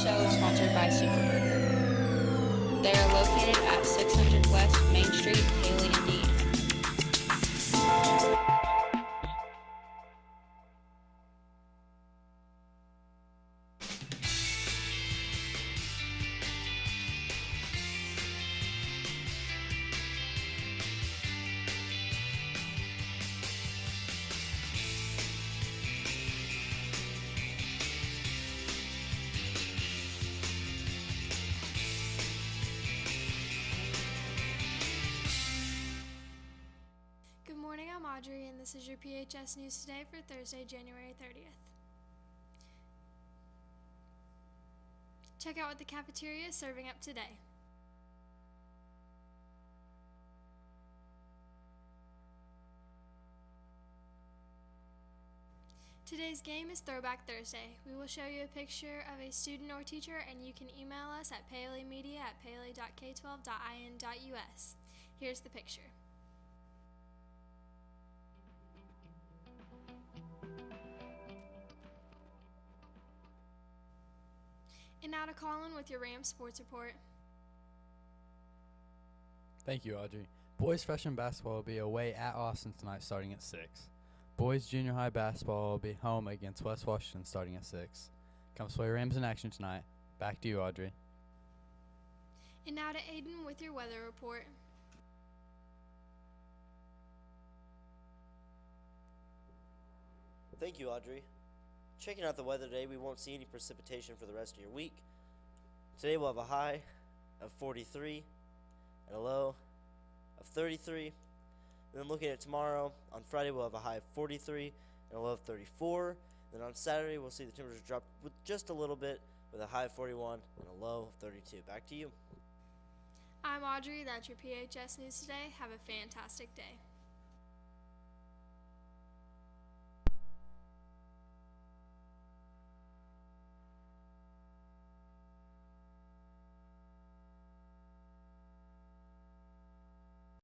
show is sponsored by Superburger. They are located at 600 West Main Street, Paoli, Indiana. Good morning, I'm Audrey, and this is your PHS News Today for Thursday, January 30th. Check out what the cafeteria is serving up today. Today's game is Throwback Thursday. We will show you a picture of a student or teacher, and you can email us at paolimedia@paoli.k12.in.us. Here's the picture. And now to Kaulen with your Rams sports report. Thank you, Audrey. Boys freshman basketball will be away at Austin tonight starting at 6. Boys junior high basketball will be home against West Washington starting at 6. Come sway Rams in action tonight. Back to you, Audrey. And now to Aiden with your weather report. Thank you, Audrey. Checking out the weather today, we won't see any precipitation for the rest of your week. Today we'll have a high of 43 and a low of 33. And then looking at tomorrow, on Friday we'll have a high of 43 and a low of 34. Then on Saturday we'll see the temperatures drop with just a little bit with a high of 41 and a low of 32. Back to you. I'm Audrey, that's your PHS News Today. Have a fantastic day.